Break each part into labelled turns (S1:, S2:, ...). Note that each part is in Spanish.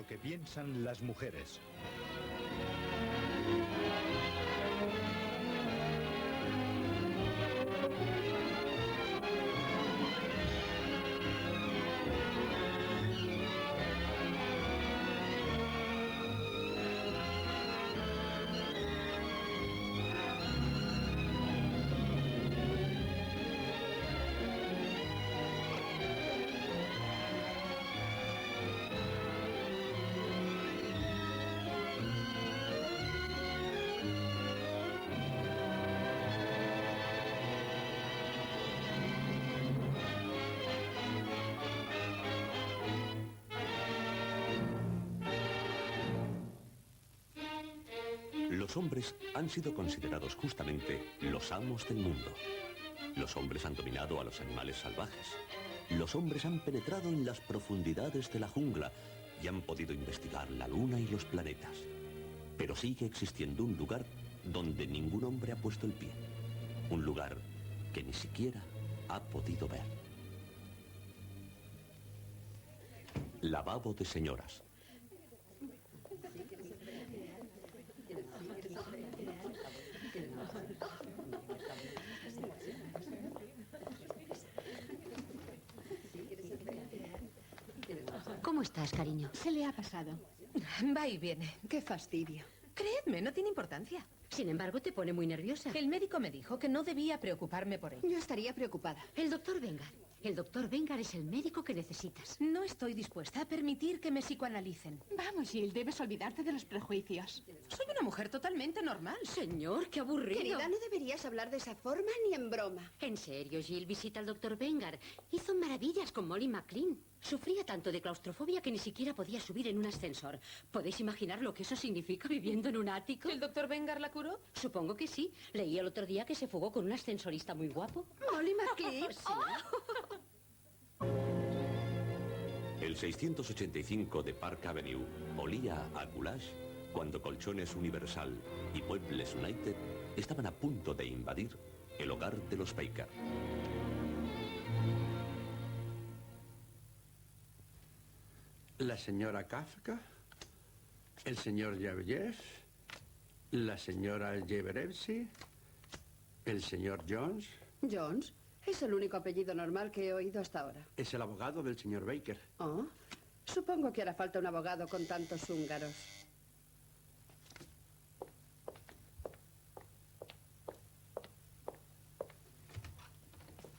S1: lo que piensan las mujeres.
S2: Los hombres han sido considerados justamente los amos del mundo. Los hombres han dominado a los animales salvajes. Los hombres han penetrado en las profundidades de la jungla y han podido investigar la luna y los planetas. Pero sigue existiendo un lugar donde ningún hombre ha puesto el pie. Un lugar que ni siquiera ha podido ver. Lavabo de señoras.
S3: ¿Cómo estás, cariño?
S4: Se le ha pasado.
S5: Va y viene.
S4: Qué fastidio.
S5: Creedme, no tiene importancia.
S3: Sin embargo, te pone muy nerviosa.
S5: El médico me dijo que no debía preocuparme por ello.
S4: Yo estaría preocupada.
S3: El doctor Vengar. El doctor Vengar es el médico que necesitas.
S5: No estoy dispuesta a permitir que me psicoanalicen.
S4: Vamos, Jill, debes olvidarte de los prejuicios.
S5: Soy una mujer totalmente normal.
S3: Señor, qué aburrido.
S4: Querida, no deberías hablar de esa forma ni en broma.
S3: En serio, Jill, visita al doctor Vengar. Hizo maravillas con Molly McLean. Sufría tanto de claustrofobia que ni siquiera podía subir en un ascensor. ¿Podéis imaginar lo que eso significa viviendo en un ático?
S5: ¿El doctor Vengar la curó?
S3: Supongo que sí. Leí el otro día que se fugó con un ascensorista muy guapo.
S4: Molly McLean.
S3: Sí.
S2: El 685 de Park Avenue olía a goulash cuando Colchones Universal y Muebles United estaban a punto de invadir el hogar de los Baker.
S6: La señora Kafka, el señor Yaveyev, la señora Yeverevsky, el señor Jones.
S4: Jones es el único apellido normal que he oído hasta ahora.
S6: Es el abogado del señor Baker.
S4: Oh, supongo que hará falta un abogado con tantos húngaros.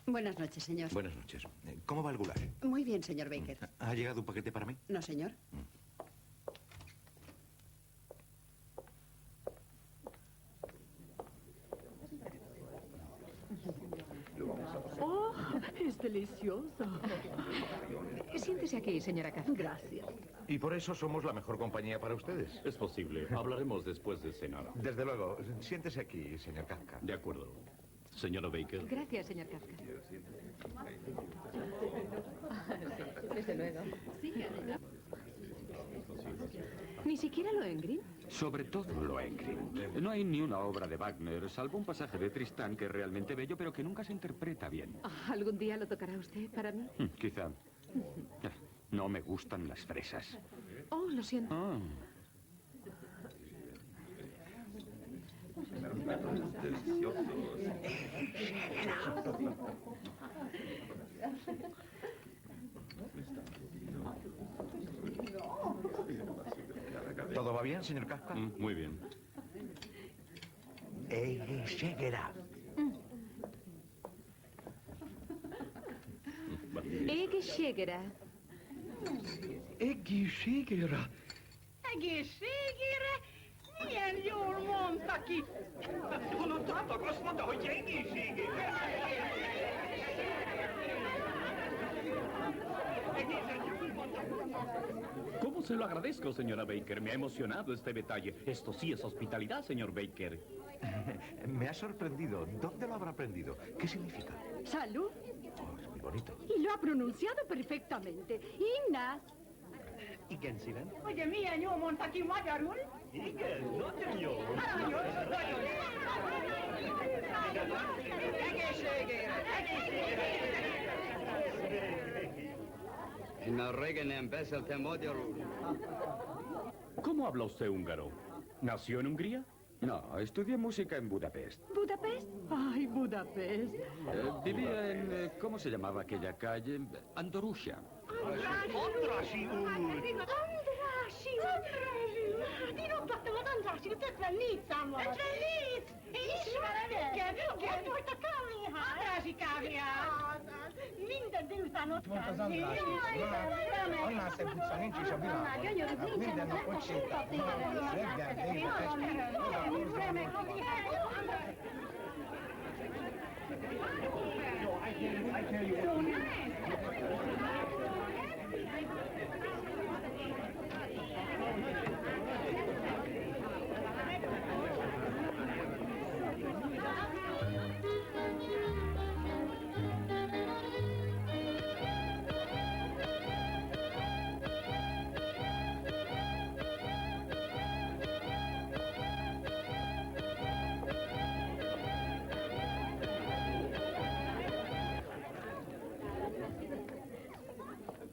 S4: Buenas noches, señor.
S7: Buenas noches. ¿Cómo va el goulash?
S4: Muy bien, señor Baker.
S7: ¿Ha llegado un paquete para mí?
S4: No, señor.
S8: ¡Oh, es delicioso!
S5: Siéntese aquí, señora Kafka.
S8: Gracias.
S7: Y por eso somos la mejor compañía para ustedes.
S9: Es posible. Hablaremos después de cenar.
S7: Desde luego. Siéntese aquí, señor Kafka.
S9: De acuerdo. Señora Baker.
S5: Gracias, señor Kafka. Desde luego. ¿Ni siquiera Lohengrin?
S10: Sobre todo Lohengrin. No hay ni una obra de Wagner, salvo un pasaje de Tristán que es realmente bello, pero que nunca se interpreta bien.
S5: ¿Algún día lo tocará usted para mí?
S10: Quizá. No me gustan las fresas.
S5: Oh, lo siento.
S10: Ah.
S7: ¿Todo va bien, señor Kafka?
S9: Muy bien.
S7: Segera.
S5: Egészségére.
S7: Egészségére.
S8: Egészségére? Milyen jól mondta ki!
S7: Hallottátok? Azt mondta, hogy egészségére.
S9: ¿Cómo se lo agradezco, señora Baker? Me ha emocionado este detalle. Esto sí es hospitalidad, señor Baker.
S7: Me ha sorprendido. ¿Dónde lo habrá aprendido? ¿Qué significa?
S8: Salud.
S7: Oh, es muy bonito.
S8: Y lo ha pronunciado perfectamente. Ignaz.
S7: Igen, szívem.
S8: Ugye milyen jól mondta ki magyarul?
S7: Igen, nagyon jó.
S8: Nagyon, nagyon.
S7: Egészségére!
S9: ¿Cómo habla usted húngaro? ¿Nació en Hungría?
S10: No, estudié música en Budapest.
S8: ¿Budapest? Ay, Budapest.
S10: Vivía en... ¿cómo se llamaba aquella calle? Andorussia.
S8: Andrássy út! Ti loptattam az Andrássy út 54 számmal. 54? Én ismerem őket. Ott volt a kávéház. Andrássy kávéház. Minden délután ott
S11: Pont az Andrássy út. Annál szebb utca nincs is a világon. Minden nap ott sétál. Reggel, délután, este.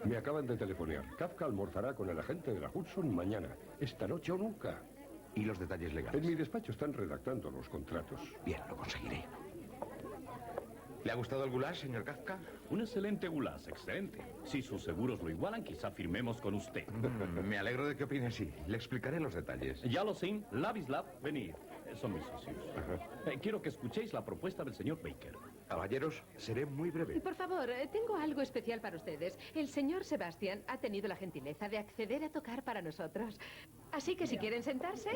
S12: Me acaban de telefonear. Kafka almorzará con el agente de la Hudson mañana. Esta noche o nunca.
S7: ¿Y los detalles legales?
S12: En mi despacho están redactando los contratos.
S7: Bien, lo conseguiré. ¿Le ha gustado el goulash, señor Kafka?
S9: Un excelente goulash, excelente. Si sus seguros lo igualan, quizá firmemos con usted.
S7: Me alegro de que opine así. Le explicaré los detalles.
S9: Ya lo sé, Lavislav, venid. Son mis socios. Quiero que escuchéis la propuesta del señor Baker.
S7: Caballeros, seré muy breve.
S5: Por favor, tengo algo especial para ustedes. El señor Sebastián ha tenido la gentileza de acceder a tocar para nosotros. Así que si quieren sentarse...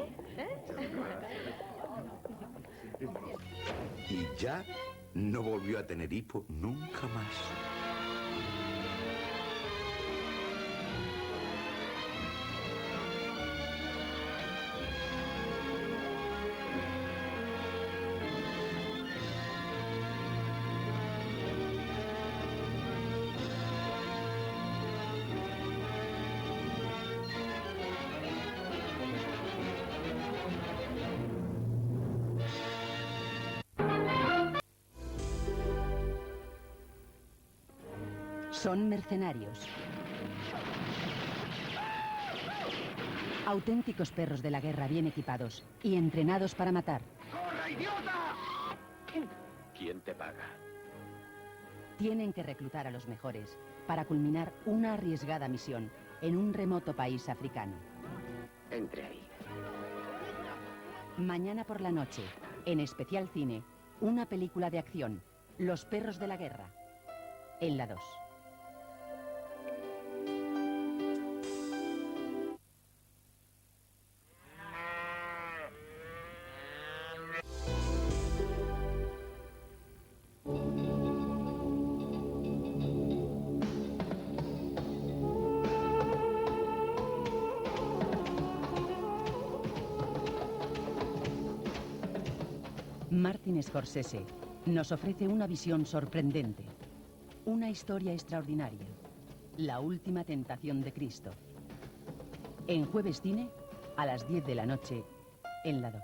S7: Y ya no volvió a tener hipo nunca más.
S13: Son mercenarios. Auténticos perros de la guerra bien equipados y entrenados para matar.
S8: ¡Corre, idiota!
S10: ¿Quién te paga?
S13: Tienen que reclutar a los mejores para culminar una arriesgada misión en un remoto país africano.
S10: Entre ahí.
S13: Mañana por la noche, en Especial Cine, una película de acción, Los perros de la guerra, en la 2. Martin Scorsese nos ofrece una visión sorprendente, una historia extraordinaria, la última tentación de Cristo. En Jueves Cine, a las 10 de la noche, en la 2.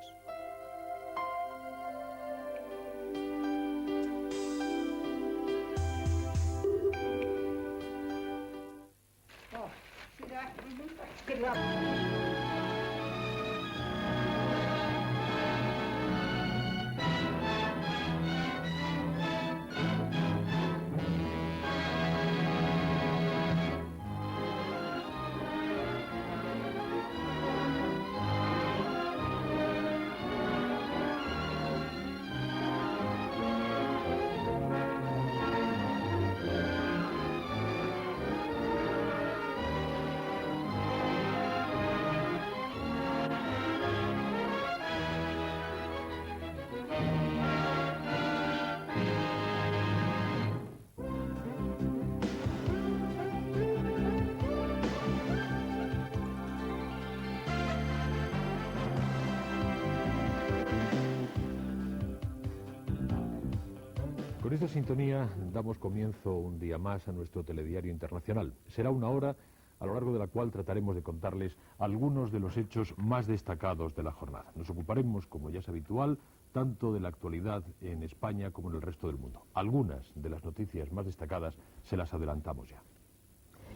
S14: Con esta sintonía damos comienzo un día más a nuestro telediario internacional. Será una hora a lo largo de la cual trataremos de contarles algunos de los hechos más destacados de la jornada. Nos ocuparemos, como ya es habitual, tanto de la actualidad en España como en el resto del mundo. Algunas de las noticias más destacadas se las adelantamos ya.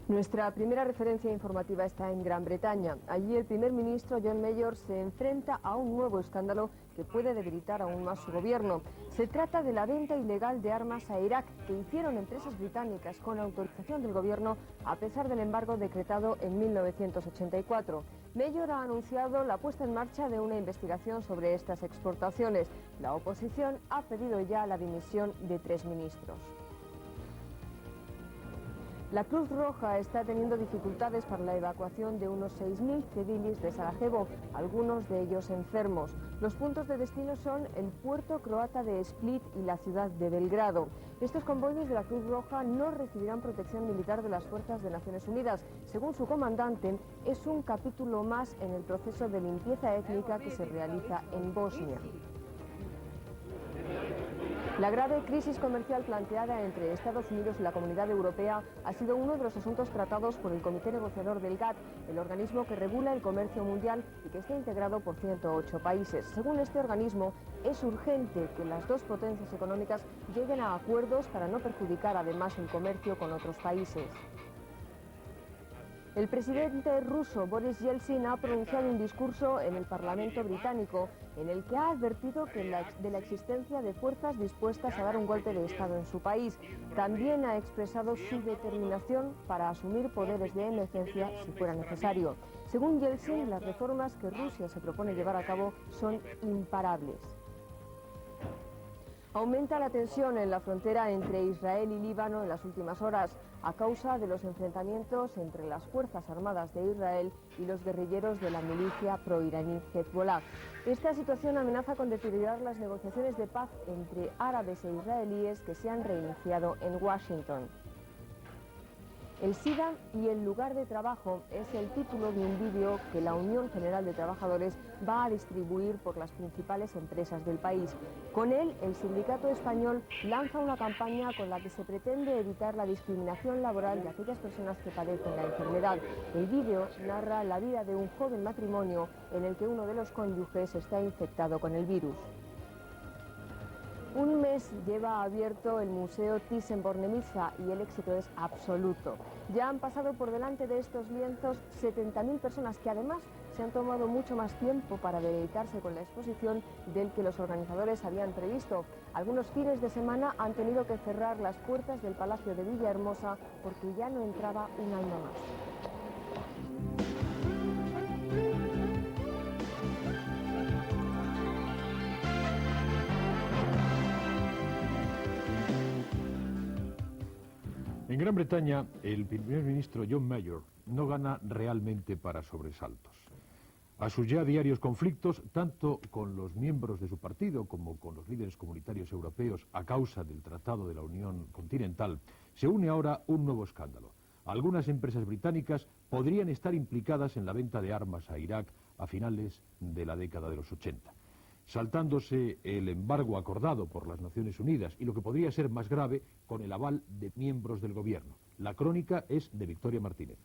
S15: Nuestra primera referencia informativa está en Gran Bretaña. Allí el primer ministro John Major se enfrenta a un nuevo escándalo que puede debilitar aún más su gobierno. Se trata de la venta ilegal de armas a Irak que hicieron empresas británicas con autorización del gobierno a pesar del embargo decretado en 1984. Major ha anunciado la puesta en marcha de una investigación sobre estas exportaciones. La oposición ha pedido ya la dimisión de 3 ministros. La Cruz Roja está teniendo dificultades para la evacuación de unos 6.000 civiles de Sarajevo, algunos de ellos enfermos. Los puntos de destino son el puerto croata de Split y la ciudad de Belgrado. Estos convoyes de la Cruz Roja no recibirán protección militar de las fuerzas de Naciones Unidas. Según su comandante, es un capítulo más en el proceso de limpieza étnica que se realiza en Bosnia. La grave crisis comercial planteada entre Estados Unidos y la Comunidad Europea ha sido uno de los asuntos tratados por el Comité Negociador del GATT, el organismo que regula el comercio mundial y que está integrado por 108 países. Según este organismo, es urgente que las dos potencias económicas lleguen a acuerdos para no perjudicar además el comercio con otros países. El presidente ruso Boris Yeltsin ha pronunciado un discurso en el Parlamento británico en el que ha advertido de la existencia de fuerzas dispuestas a dar un golpe de Estado en su país. También ha expresado su determinación para asumir poderes de emergencia si fuera necesario. Según Yeltsin, las reformas que Rusia se propone llevar a cabo son imparables. Aumenta la tensión en la frontera entre Israel y Líbano en las últimas horas a causa de los enfrentamientos entre las Fuerzas Armadas de Israel y los guerrilleros de la milicia proiraní Hezbollah. Esta situación amenaza con deteriorar las negociaciones de paz entre árabes e israelíes que se han reiniciado en Washington. El SIDA y el lugar de trabajo es el título de un vídeo que la Unión General de Trabajadores va a distribuir por las principales empresas del país. Con él, el sindicato español lanza una campaña con la que se pretende evitar la discriminación laboral de aquellas personas que padecen la enfermedad. El vídeo narra la vida de un joven matrimonio en el que uno de los cónyuges está infectado con el virus. Un mes lleva abierto el Museo Thyssen-Bornemisza y el éxito es absoluto. Ya han pasado por delante de estos lienzos 70.000 personas que además se han tomado mucho más tiempo para deleitarse con la exposición del que los organizadores habían previsto. Algunos fines de semana han tenido que cerrar las puertas del Palacio de Villahermosa porque ya no entraba un alma más.
S14: En Gran Bretaña, el primer ministro John Major no gana realmente para sobresaltos. A sus ya diarios conflictos, tanto con los miembros de su partido como con los líderes comunitarios europeos a causa del Tratado de la Unión Continental, se une ahora un nuevo escándalo. Algunas empresas británicas podrían estar implicadas en la venta de armas a Irak a finales de la década de los 80. Saltándose el embargo acordado por las Naciones Unidas y lo que podría ser más grave, con el aval de miembros del gobierno. La crónica es de Victoria Martínez.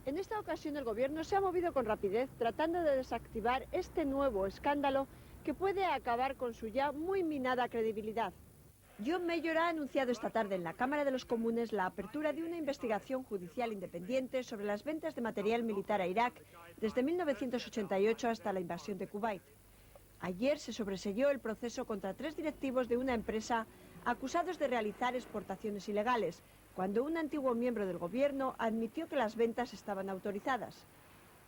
S4: En esta ocasión el gobierno se ha movido con rapidez tratando de desactivar este nuevo escándalo que puede acabar con su ya muy minada credibilidad. John Major ha anunciado esta tarde en la Cámara de los Comunes la apertura de una investigación judicial independiente sobre las ventas de material militar a Irak desde 1988 hasta la invasión de Kuwait. Ayer se sobreseyó el proceso contra 3 directivos de una empresa acusados de realizar exportaciones ilegales, cuando un antiguo miembro del gobierno admitió que las ventas estaban autorizadas.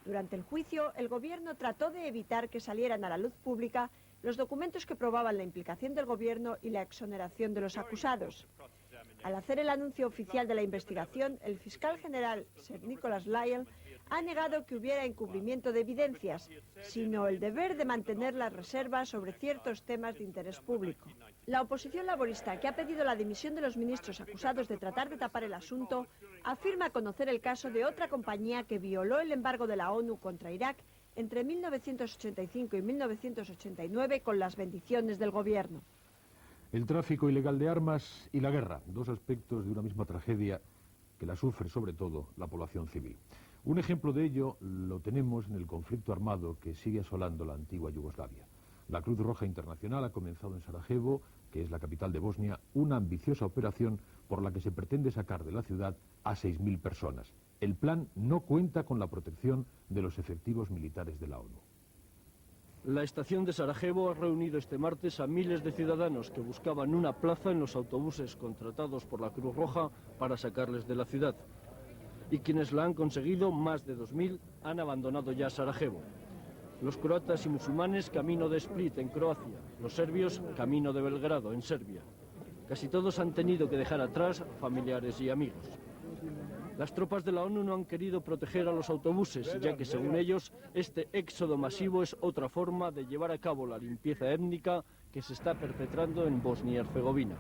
S4: Durante el juicio, el gobierno trató de evitar que salieran a la luz pública los documentos que probaban la implicación del gobierno y la exoneración de los acusados. Al hacer el anuncio oficial de la investigación, el fiscal general Sir Nicholas Lyall ha negado que hubiera encubrimiento de evidencias, sino el deber de mantener las reservas sobre ciertos temas de interés público. La oposición laborista, que ha pedido la dimisión de los ministros acusados de tratar de tapar el asunto, afirma conocer el caso de otra compañía que violó el embargo de la ONU contra Irak entre 1985 y 1989 con las bendiciones del gobierno.
S14: El tráfico ilegal de armas y la guerra, dos aspectos de una misma tragedia que la sufre sobre todo la población civil. Un ejemplo de ello lo tenemos en el conflicto armado que sigue asolando la antigua Yugoslavia. La Cruz Roja Internacional ha comenzado en Sarajevo, que es la capital de Bosnia, una ambiciosa operación por la que se pretende sacar de la ciudad a 6.000 personas. El plan no cuenta con la protección de los efectivos militares de la ONU.
S16: La estación de Sarajevo ha reunido este martes a miles de ciudadanos que buscaban una plaza en los autobuses contratados por la Cruz Roja para sacarles de la ciudad. Y quienes la han conseguido, más de 2.000, han abandonado ya Sarajevo. Los croatas y musulmanes camino de Split, en Croacia. Los serbios camino de Belgrado, en Serbia. Casi todos han tenido que dejar atrás familiares y amigos. Las tropas de la ONU no han querido proteger a los autobuses, ya que según ellos, este éxodo masivo es otra forma de llevar a cabo la limpieza étnica que se está perpetrando en Bosnia y Herzegovina.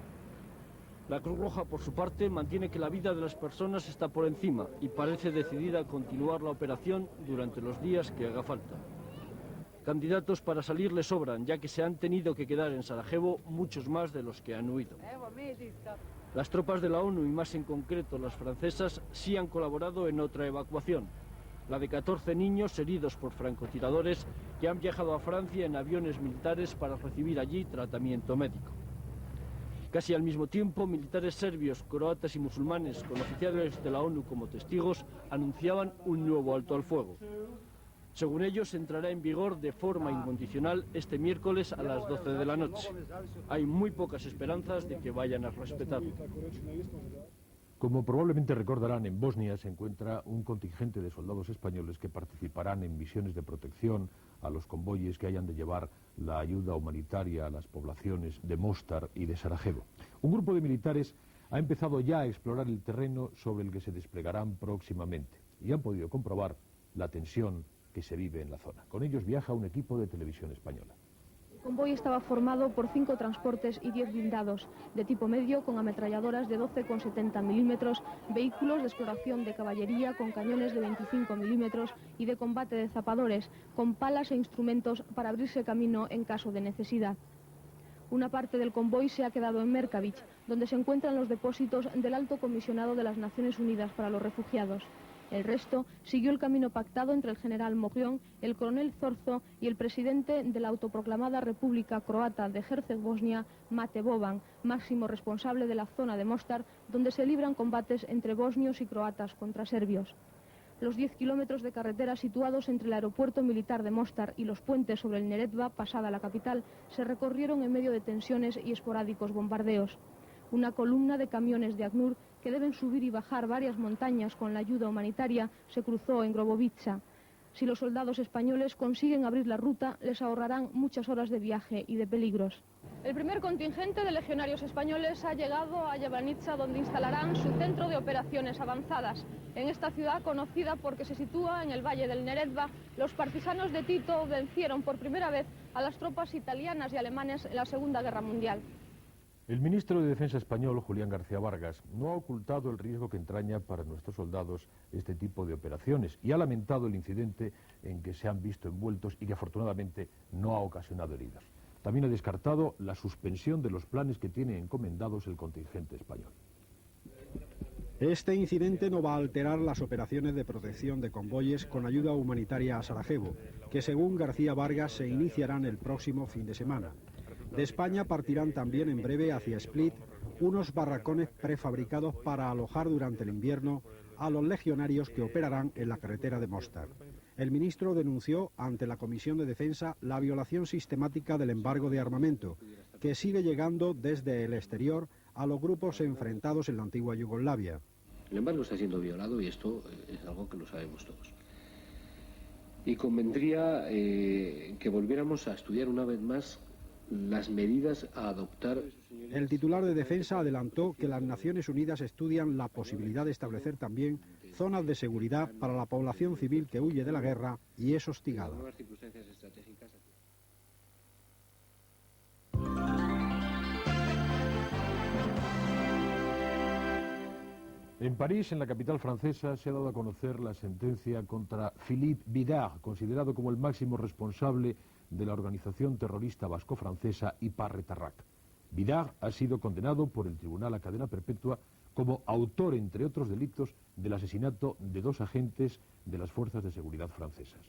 S16: La Cruz Roja, por su parte, mantiene que la vida de las personas está por encima y parece decidida a continuar la operación durante los días que haga falta. Candidatos para salir le sobran, ya que se han tenido que quedar en Sarajevo muchos más de los que han huido. Las tropas de la ONU, y más en concreto las francesas, sí han colaborado en otra evacuación, la de 14 niños heridos por francotiradores que han viajado a Francia en aviones militares para recibir allí tratamiento médico. Casi al mismo tiempo, militares serbios, croatas y musulmanes, con oficiales de la ONU como testigos, anunciaban un nuevo alto al fuego. Según ellos, entrará en vigor de forma incondicional este miércoles a las 12 de la noche. Hay muy pocas esperanzas de que vayan a respetarlo.
S14: Como probablemente recordarán, en Bosnia se encuentra un contingente de soldados españoles que participarán en misiones de protección a los convoyes que hayan de llevar la ayuda humanitaria a las poblaciones de Mostar y de Sarajevo. Un grupo de militares ha empezado ya a explorar el terreno sobre el que se desplegarán próximamente y han podido comprobar la tensión que se vive en la zona. Con ellos viaja un equipo de televisión española.
S17: El convoy estaba formado por 5 transportes y 10 blindados, de tipo medio con ametralladoras de 12,70 milímetros, vehículos de exploración de caballería con cañones de 25 milímetros y de combate de zapadores, con palas e instrumentos para abrirse camino en caso de necesidad. Una parte del convoy se ha quedado en Merkavich, donde se encuentran los depósitos del Alto Comisionado de las Naciones Unidas para los Refugiados. El resto siguió el camino pactado entre el general Mogrión, el coronel Zorzo y el presidente de la autoproclamada República Croata de Herceg-Bosnia, Mate Boban, máximo responsable de la zona de Mostar, donde se libran combates entre bosnios y croatas contra serbios. Los 10 kilómetros de carretera situados entre el aeropuerto militar de Mostar y los puentes sobre el Neretva, pasada la capital, se recorrieron en medio de tensiones y esporádicos bombardeos. Una columna de camiones de ACNUR que deben subir y bajar varias montañas con la ayuda humanitaria se cruzó en Grobovica. Si los soldados españoles consiguen abrir la ruta, les ahorrarán muchas horas de viaje y de peligros. El primer contingente de legionarios españoles ha llegado a Jablanica, donde instalarán su centro de operaciones avanzadas. En esta ciudad, conocida porque se sitúa en el valle del Neretva, los partisanos de Tito vencieron por primera vez a las tropas italianas y alemanes en la Segunda Guerra Mundial.
S14: El ministro de Defensa español, Julián García Vargas, no ha ocultado el riesgo que entraña para nuestros soldados este tipo de operaciones y ha lamentado el incidente en que se han visto envueltos y que afortunadamente no ha ocasionado heridos. También ha descartado la suspensión de los planes que tiene encomendados el contingente español.
S18: Este incidente no va a alterar las operaciones de protección de convoyes con ayuda humanitaria a Sarajevo, que según García Vargas se iniciarán el próximo fin de semana. De España partirán también en breve hacia Split unos barracones prefabricados para alojar durante el invierno a los legionarios que operarán en la carretera de Mostar. El ministro denunció ante la Comisión de Defensa la violación sistemática del embargo de armamento, que sigue llegando desde el exterior a los grupos enfrentados en la antigua Yugoslavia.
S19: El embargo está siendo violado y esto es algo que lo sabemos todos. Y convendría que volviéramos a estudiar una vez más las medidas a adoptar.
S18: El titular de Defensa adelantó que las Naciones Unidas estudian la posibilidad de establecer también zonas de seguridad para la población civil que huye de la guerra y es hostigada.
S14: En París, en la capital francesa, se ha dado a conocer la sentencia contra Philippe Bidart, considerado como el máximo responsable de la organización terrorista vasco-francesa Iparre Tarrak. Bidart ha sido condenado por el tribunal a cadena perpetua como autor, entre otros delitos, del asesinato de 2 agentes de las fuerzas de seguridad francesas.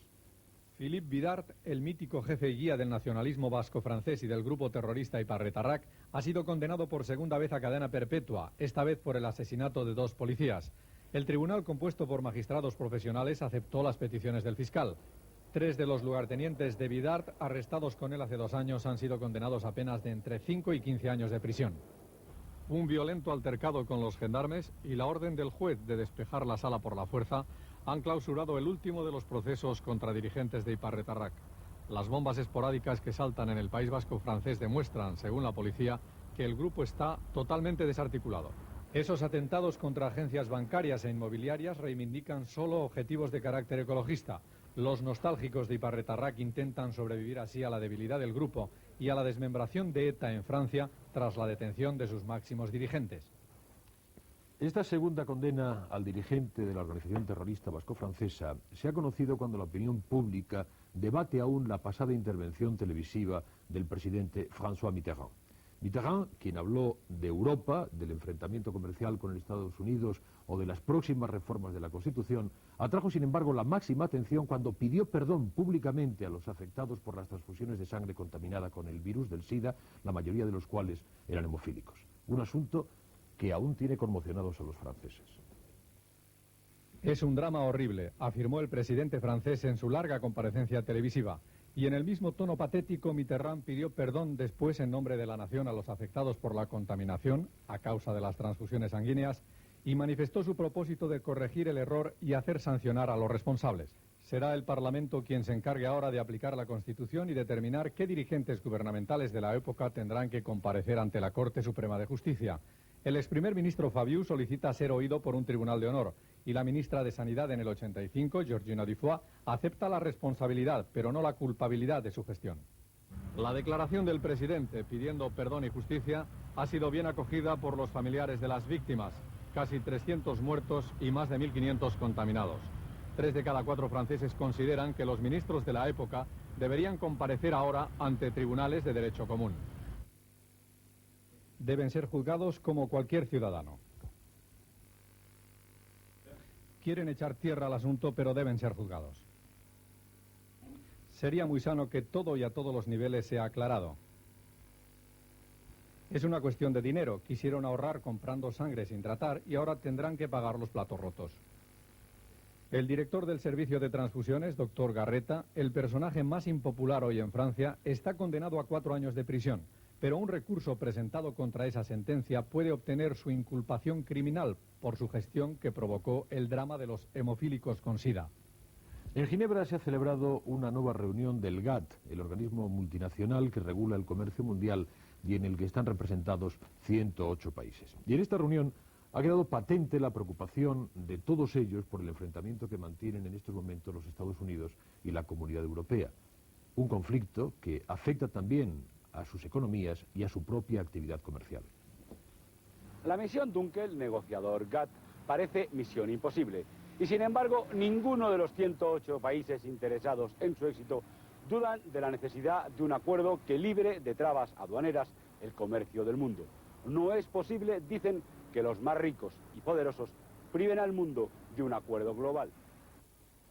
S20: Philippe Bidart, el mítico jefe y guía del nacionalismo vasco-francés y del grupo terrorista Iparretarrak, ha sido condenado por segunda vez a cadena perpetua, esta vez por el asesinato de 2 policías. El tribunal, compuesto por magistrados profesionales, aceptó las peticiones del fiscal. 3 de los lugartenientes de Bidart, arrestados con él hace 2 años, han sido condenados a penas de entre 5 y 15 años de prisión. Un violento altercado con los gendarmes y la orden del juez de despejar la sala por la fuerza han clausurado el último de los procesos contra dirigentes de Iparretarrak. Las bombas esporádicas que saltan en el País Vasco francés demuestran, según la policía, que el grupo está totalmente desarticulado. Esos atentados contra agencias bancarias e inmobiliarias reivindican solo objetivos de carácter ecologista. Los nostálgicos de Iparretarrak intentan sobrevivir así a la debilidad del grupo y a la desmembración de ETA en Francia tras la detención de sus máximos dirigentes.
S14: Esta segunda condena al dirigente de la organización terrorista vasco-francesa se ha conocido cuando la opinión pública debate aún la pasada intervención televisiva del presidente François Mitterrand. Mitterrand, quien habló de Europa, del enfrentamiento comercial con Estados Unidos o de las próximas reformas de la Constitución, atrajo sin embargo la máxima atención cuando pidió perdón públicamente a los afectados por las transfusiones de sangre contaminada con el virus del SIDA, la mayoría de los cuales eran hemofílicos. Un asunto que aún tiene conmocionados a los franceses.
S20: Es un drama horrible, afirmó el presidente francés en su larga comparecencia televisiva. Y en el mismo tono patético, Mitterrand pidió perdón después en nombre de la nación a los afectados por la contaminación a causa de las transfusiones sanguíneas y manifestó su propósito de corregir el error y hacer sancionar a los responsables. Será el Parlamento quien se encargue ahora de aplicar la Constitución y determinar qué dirigentes gubernamentales de la época tendrán que comparecer ante la Corte Suprema de Justicia. El ex primer ministro Fabius solicita ser oído por un tribunal de honor y la ministra de Sanidad en el 85, Georgina Dufoy, acepta la responsabilidad, pero no la culpabilidad de su gestión. La declaración del presidente pidiendo perdón y justicia ha sido bien acogida por los familiares de las víctimas, casi 300 muertos y más de 1.500 contaminados. 3 de cada 4 franceses consideran que los ministros de la época deberían comparecer ahora ante tribunales de derecho común. Deben ser juzgados como cualquier ciudadano. Quieren echar tierra al asunto, pero deben ser juzgados. Sería muy sano que todo y a todos los niveles sea aclarado. Es una cuestión de dinero. Quisieron ahorrar comprando sangre sin tratar y ahora tendrán que pagar los platos rotos. El director del servicio de transfusiones, doctor Garreta, el personaje más impopular hoy en Francia, está condenado a 4 años de prisión. Pero un recurso presentado contra esa sentencia puede obtener su inculpación criminal por su gestión que provocó el drama de los hemofílicos con SIDA.
S14: En Ginebra se ha celebrado una nueva reunión del GATT, el organismo multinacional que regula el comercio mundial y en el que están representados 108 países. Y en esta reunión ha quedado patente la preocupación de todos ellos por el enfrentamiento que mantienen en estos momentos los Estados Unidos y la Comunidad Europea. Un conflicto que afecta también a sus economías y a su propia actividad comercial.
S21: La misión Dunkel, negociador GATT, parece misión imposible. Y sin embargo, ninguno de los 108 países interesados en su éxito dudan de la necesidad de un acuerdo que libre de trabas aduaneras el comercio del mundo. No es posible, dicen, que los más ricos y poderosos priven al mundo de un acuerdo global.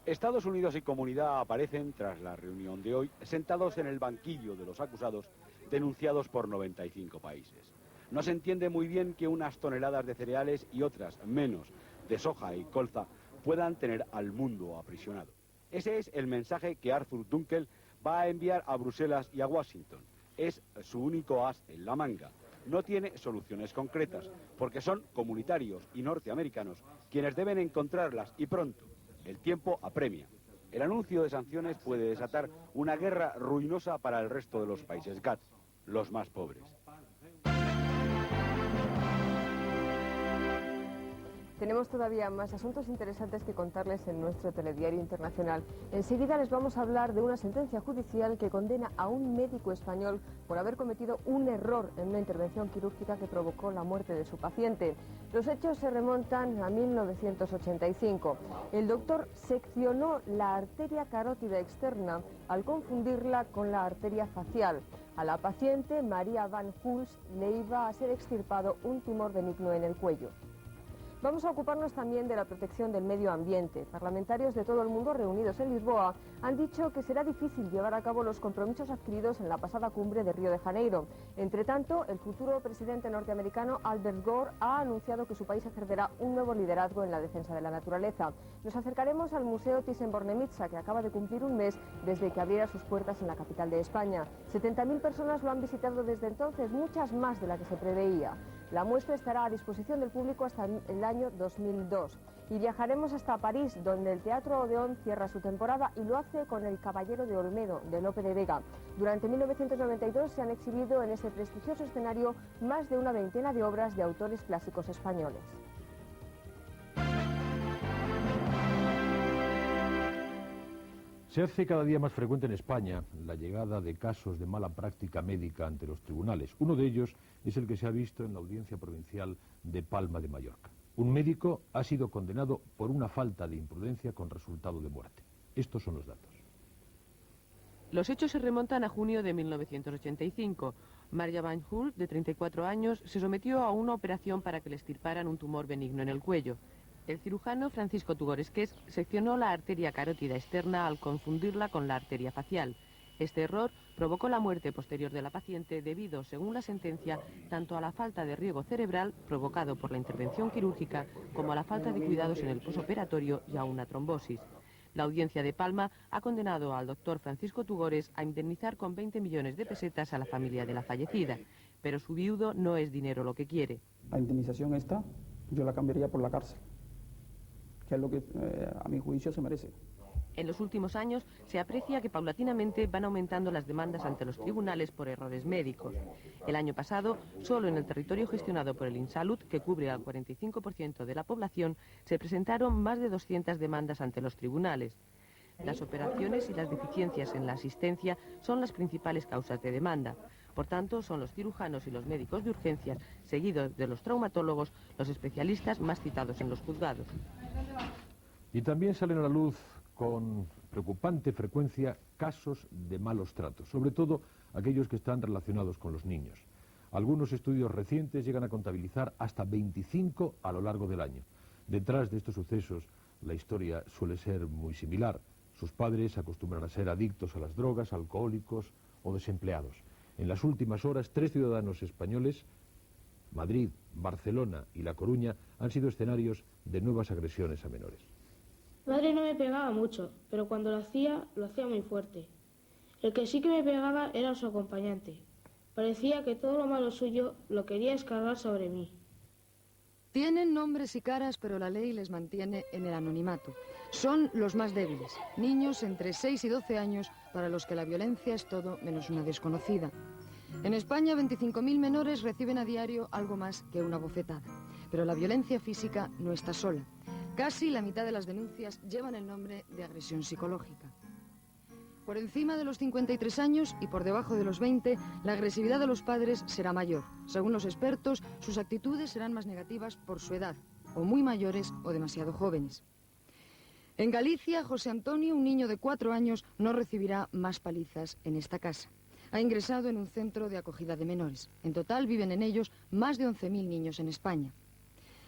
S21: Estados Unidos y Comunidad aparecen, tras la reunión de hoy, sentados en el banquillo de los acusados, denunciados por 95 países. No se entiende muy bien que unas toneladas de cereales y otras menos de soja y colza puedan tener al mundo aprisionado. Ese es el mensaje que Arthur Dunkel va a enviar a Bruselas y a Washington. Es su único as en la manga. No tiene soluciones concretas, porque son comunitarios y norteamericanos quienes deben encontrarlas y pronto. El tiempo apremia. El anuncio de sanciones puede desatar una guerra ruinosa para el resto de los países GATT, los más pobres.
S15: Tenemos todavía más asuntos interesantes que contarles en nuestro telediario internacional. Enseguida les vamos a hablar de una sentencia judicial que condena a un médico español por haber cometido un error en una intervención quirúrgica que provocó la muerte de su paciente. Los hechos se remontan a 1985. El doctor seccionó la arteria carótida externa al confundirla con la arteria facial. A la paciente, María Van Hulst, le iba a ser extirpado un tumor benigno en el cuello. Vamos a ocuparnos también de la protección del medio ambiente. Parlamentarios de todo el mundo reunidos en Lisboa han dicho que será difícil llevar a cabo los compromisos adquiridos en la pasada cumbre de Río de Janeiro. Entre tanto, el futuro presidente norteamericano Albert Gore ha anunciado que su país ejercerá un nuevo liderazgo en la defensa de la naturaleza. Nos acercaremos al Museo Thyssen-Bornemisza, que acaba de cumplir un mes desde que abriera sus puertas en la capital de España. 70.000 personas lo han visitado desde entonces, muchas más de las que se preveía. La muestra estará a disposición del público hasta el año 2002. Y viajaremos hasta París, donde el Teatro Odeón cierra su temporada y lo hace con El Caballero de Olmedo, de Lope de Vega. Durante 1992 se han exhibido en este prestigioso escenario más de una veintena de obras de autores clásicos españoles.
S14: Se hace cada día más frecuente en España la llegada de casos de mala práctica médica ante los tribunales. Uno de ellos es el que se ha visto en la Audiencia Provincial de Palma de Mallorca. Un médico ha sido condenado por una falta de imprudencia con resultado de muerte. Estos son los datos.
S1: Los hechos se remontan a junio de 1985. Marja Van Hulst, de 34 años, se sometió a una operación para que le extirparan un tumor benigno en el cuello. El cirujano Francisco Tugor-Esqués seccionó la arteria carótida externa al confundirla con la arteria facial. Este error provocó la muerte posterior de la paciente debido, según la sentencia, tanto a la falta de riego cerebral provocado por la intervención quirúrgica como a la falta de cuidados en el posoperatorio y a una trombosis. La Audiencia de Palma ha condenado al doctor Francisco Tugores a indemnizar con 20 millones de pesetas a la familia de la fallecida, pero su viudo no es dinero lo que quiere.
S22: La indemnización esta yo la cambiaría por la cárcel, que es lo que a mi juicio se merece.
S1: En los últimos años se aprecia que paulatinamente van aumentando las demandas ante los tribunales por errores médicos. El año pasado, solo en el territorio gestionado por el Insalud, que cubre al 45% de la población, se presentaron más de 200 demandas ante los tribunales. Las operaciones y las deficiencias en la asistencia son las principales causas de demanda. Por tanto, son los cirujanos y los médicos de urgencias, seguidos de los traumatólogos, los especialistas más citados en los juzgados.
S14: Y también salen a la luz con preocupante frecuencia casos de malos tratos, sobre todo aquellos que están relacionados con los niños. Algunos estudios recientes llegan a contabilizar hasta 25 a lo largo del año. Detrás de estos sucesos, la historia suele ser muy similar. Sus padres acostumbran a ser adictos a las drogas, alcohólicos o desempleados. En las últimas horas, 3 ciudadanos españoles, Madrid, Barcelona y La Coruña, han sido escenarios de nuevas agresiones a menores.
S23: Mi madre no me pegaba mucho, pero cuando lo hacía muy fuerte. El que sí que me pegaba era su acompañante. Parecía que todo lo malo suyo lo quería descargar sobre mí.
S24: Tienen nombres y caras, pero la ley les mantiene en el anonimato. Son los más débiles, niños entre 6 y 12 años, para los que la violencia es todo menos una desconocida. En España, 25.000 menores reciben a diario algo más que una bofetada. Pero la violencia física no está sola. Casi la mitad de las denuncias llevan el nombre de agresión psicológica. Por encima de los 53 años y por debajo de los 20, la agresividad de los padres será mayor. Según los expertos, sus actitudes serán más negativas por su edad, o muy mayores o demasiado jóvenes. En Galicia, José Antonio, un niño de 4 años, no recibirá más palizas en esta casa. Ha ingresado en un centro de acogida de menores. En total viven en ellos más de 11.000 niños en España.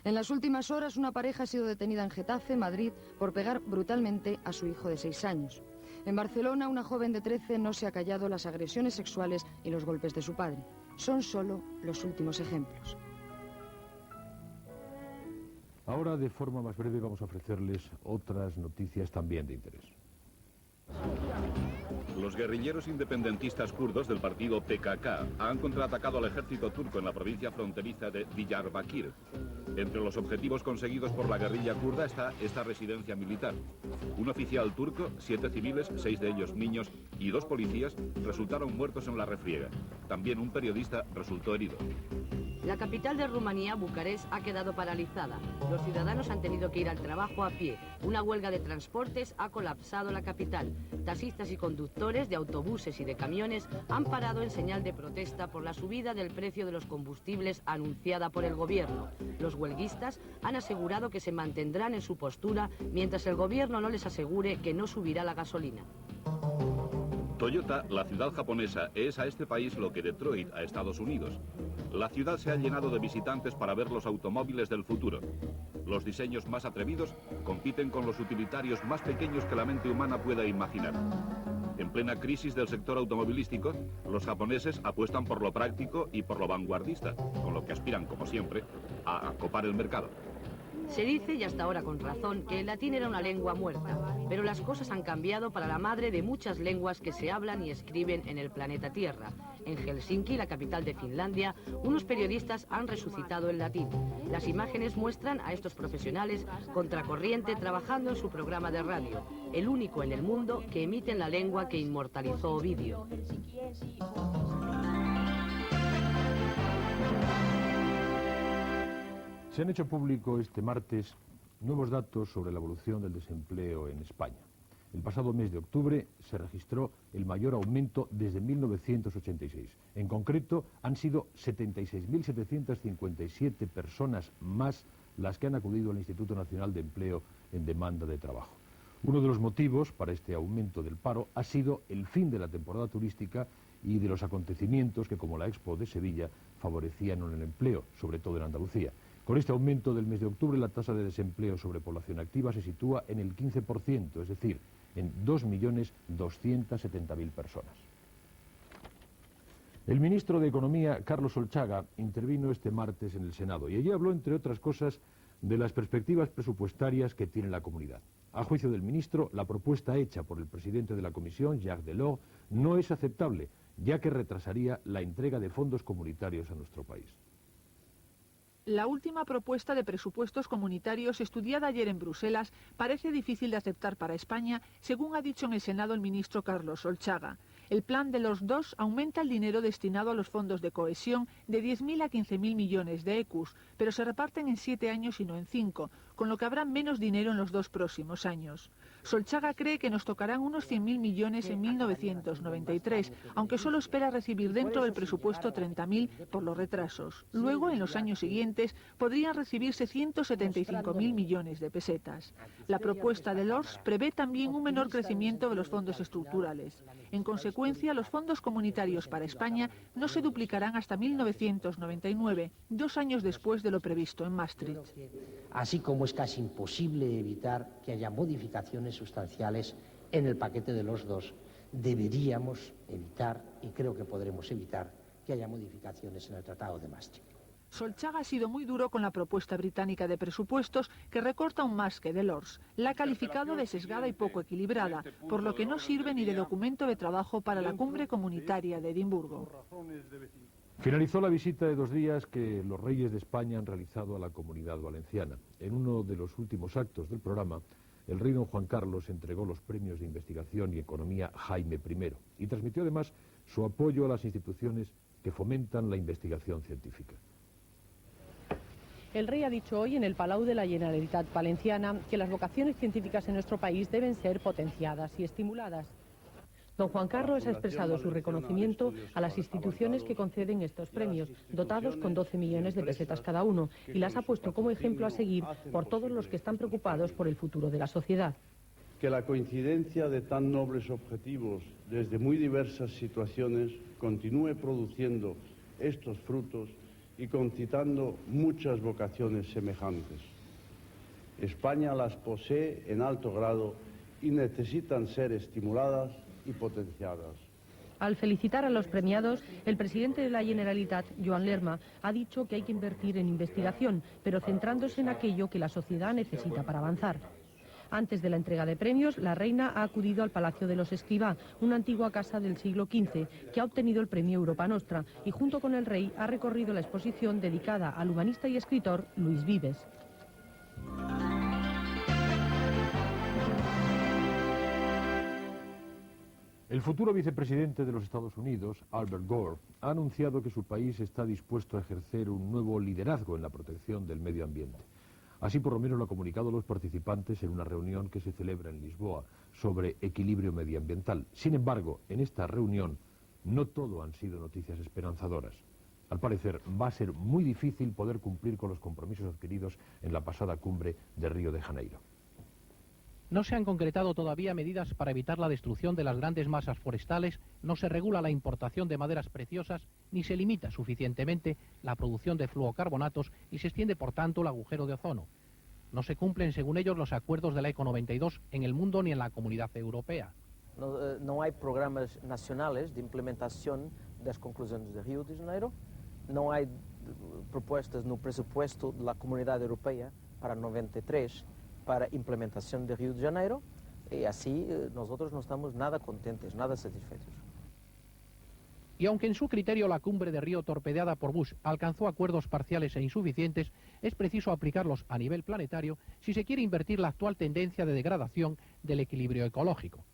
S24: En las últimas horas, una pareja ha sido detenida en Getafe, Madrid, por pegar brutalmente a su hijo de 6 años. En Barcelona, una joven de 13 no se ha callado las agresiones sexuales y los golpes de su padre. Son solo los últimos ejemplos.
S14: Ahora, de forma más breve, vamos a ofrecerles otras noticias también de interés.
S25: Los guerrilleros independentistas kurdos del partido PKK han contraatacado al ejército turco en la provincia fronteriza de Diyarbakir. Entre los objetivos conseguidos por la guerrilla kurda está esta residencia militar. Un oficial turco, 7 civiles, 6 de ellos niños y 2 policías resultaron muertos en la refriega. También un periodista resultó herido.
S26: La capital de Rumanía, Bucarest, ha quedado paralizada. Los ciudadanos han tenido que ir al trabajo a pie. Una huelga de transportes ha colapsado la capital. Taxistas y conductores de autobuses y de camiones han parado en señal de protesta por la subida del precio de los combustibles anunciada por el gobierno. Los huelguistas han asegurado que se mantendrán en su postura mientras el gobierno no les asegure que no subirá la gasolina.
S25: Toyota, la ciudad japonesa, es a este país lo que Detroit a Estados Unidos. La ciudad se ha llenado de visitantes para ver los automóviles del futuro. Los diseños más atrevidos compiten con los utilitarios más pequeños que la mente humana pueda imaginar. En plena crisis del sector automovilístico, los japoneses apuestan por lo práctico y por lo vanguardista, con lo que aspiran, como siempre, a acopar el mercado.
S26: Se dice, y hasta ahora con razón, que el latín era una lengua muerta, pero las cosas han cambiado para la madre de muchas lenguas que se hablan y escriben en el planeta Tierra. En Helsinki, la capital de Finlandia, unos periodistas han resucitado el latín. Las imágenes muestran a estos profesionales contracorriente trabajando en su programa de radio, el único en el mundo que emite en la lengua que inmortalizó Ovidio.
S14: Se han hecho público este martes nuevos datos sobre la evolución del desempleo en España. El pasado mes de octubre se registró el mayor aumento desde 1986. En concreto, han sido 76.757 personas más las que han acudido al Instituto Nacional de Empleo en demanda de trabajo. Uno de los motivos para este aumento del paro ha sido el fin de la temporada turística y de los acontecimientos que, como la Expo de Sevilla, favorecían el empleo, sobre todo en Andalucía. Con este aumento del mes de octubre, la tasa de desempleo sobre población activa se sitúa en el 15%, es decir, en 2.270.000 personas. El ministro de Economía, Carlos Solchaga, intervino este martes en el Senado y allí habló, entre otras cosas, de las perspectivas presupuestarias que tiene la comunidad. A juicio del ministro, la propuesta hecha por el presidente de la Comisión, Jacques Delors, no es aceptable, ya que retrasaría la entrega de fondos comunitarios a nuestro país.
S2: La última propuesta de presupuestos comunitarios estudiada ayer en Bruselas parece difícil de aceptar para España, según ha dicho en el Senado el ministro Carlos Solchaga. El plan de los dos aumenta el dinero destinado a los fondos de cohesión de 10.000 a 15.000 millones de ecus, pero se reparten en 7 años y no en 5, con lo que habrá menos dinero en los 2 próximos años. Solchaga cree que nos tocarán unos 100.000 millones en 1993, aunque solo espera recibir dentro del presupuesto 30.000 por los retrasos. Luego, en los años siguientes, podrían recibirse 175.000 millones de pesetas. La propuesta de Delors prevé también un menor crecimiento de los fondos estructurales. En consecuencia, los fondos comunitarios para España no se duplicarán hasta 1999, 2 años después de lo previsto en Maastricht.
S3: Así como es casi imposible evitar que haya modificaciones sustanciales en el paquete de los dos, deberíamos evitar, y creo que podremos evitar, que haya modificaciones en el Tratado de Maastricht.
S2: Solchaga ha sido muy duro con la propuesta británica de presupuestos, que recorta aún más que Delors. La ha calificado de sesgada y poco equilibrada, por lo que no sirve ni de documento de trabajo para la cumbre comunitaria de Edimburgo.
S14: Finalizó la visita de 2 días que los reyes de España han realizado a la Comunidad Valenciana. En uno de los últimos actos del programa, el rey don Juan Carlos entregó los premios de investigación y economía Jaime I y transmitió además su apoyo a las instituciones que fomentan la investigación científica.
S6: El rey ha dicho hoy en el Palau de la Generalitat Valenciana que las vocaciones científicas en nuestro país deben ser potenciadas y estimuladas. Don Juan Carlos ha expresado su reconocimiento a las instituciones que conceden estos premios, dotados con 12 millones de pesetas cada uno, y las ha puesto como ejemplo a seguir por todos los que están preocupados por el futuro de la sociedad.
S9: Que la coincidencia de tan nobles objetivos desde muy diversas situaciones continúe produciendo estos frutos y concitando muchas vocaciones semejantes. España las posee en alto grado y necesitan ser estimuladas y potenciadas.
S6: Al felicitar a los premiados, el presidente de la Generalitat, Joan Lerma, ha dicho que hay que invertir en investigación, pero centrándose en aquello que la sociedad necesita para avanzar. Antes de la entrega de premios, la reina ha acudido al Palacio de los Escribá, una antigua casa del siglo XV, que ha obtenido el premio Europa Nostra, y junto con el rey ha recorrido la exposición dedicada al humanista y escritor Luis Vives.
S14: El futuro vicepresidente de los Estados Unidos, Albert Gore, ha anunciado que su país está dispuesto a ejercer un nuevo liderazgo en la protección del medio ambiente. Así por lo menos lo ha comunicado a los participantes en una reunión que se celebra en Lisboa sobre equilibrio medioambiental. Sin embargo, en esta reunión no todo han sido noticias esperanzadoras. Al parecer, va a ser muy difícil poder cumplir con los compromisos adquiridos en la pasada cumbre de Río de Janeiro.
S5: No se han concretado todavía medidas para evitar la destrucción de las grandes masas forestales, no se regula la importación de maderas preciosas, ni se limita suficientemente la producción de fluocarbonatos y se extiende, por tanto, el agujero de ozono. No se cumplen, según ellos, los acuerdos de la ECO 92 en el mundo ni en la Comunidad Europea.
S7: No hay programas nacionales de implementación de las conclusiones de Río de Janeiro, no hay propuestas no presupuesto de la Comunidad Europea para 93 para implementación de Río de Janeiro, y así nosotros no estamos nada contentos, nada satisfechos.
S5: Y aunque en su criterio la cumbre de Río torpedeada por Bush alcanzó acuerdos parciales e insuficientes, es preciso aplicarlos a nivel planetario si se quiere invertir la actual tendencia de degradación del equilibrio ecológico.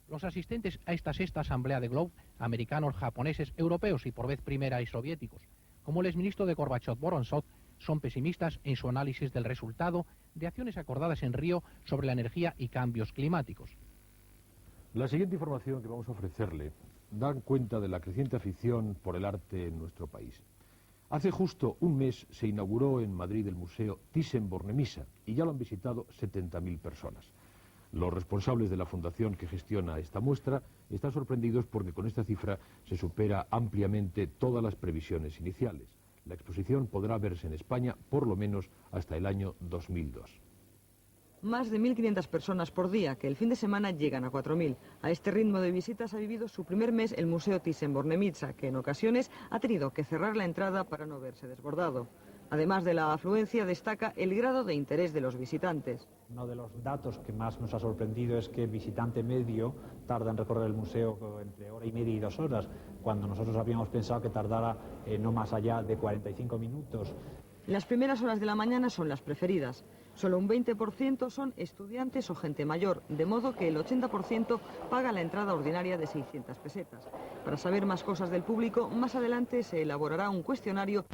S5: Los asistentes a esta sexta asamblea de Globe, americanos, japoneses, europeos y por vez primera y soviéticos, como el exministro de Gorbachev Vorontsov, son pesimistas en su análisis del resultado de acciones acordadas en Río sobre la energía y cambios climáticos.
S14: La siguiente información que vamos a ofrecerle da cuenta de la creciente afición por el arte en nuestro país. Hace justo un mes se inauguró en Madrid el Museo Thyssen-Bornemisza y ya lo han visitado 70.000 personas. Los responsables de la fundación que gestiona esta muestra están sorprendidos porque con esta cifra se supera ampliamente todas las previsiones iniciales. La exposición podrá verse en España por lo menos hasta el año 2002.
S8: Más de 1.500 personas por día, que el fin de semana llegan a 4.000. A este ritmo de visitas ha vivido su primer mes el Museo Thyssen-Bornemisza, que en ocasiones ha tenido que cerrar la entrada para no verse desbordado. Además de la afluencia, destaca el grado de interés de los visitantes.
S10: Uno de los datos que más nos ha sorprendido es que el visitante medio tarda en recorrer el museo entre hora y media y 2 horas, cuando nosotros habíamos pensado que tardara no más allá de 45 minutos.
S8: Las primeras horas de la mañana son las preferidas. Solo un 20% son estudiantes o gente mayor, de modo que el 80% paga la entrada ordinaria de 600 pesetas. Para saber más cosas del público, más adelante se elaborará un cuestionario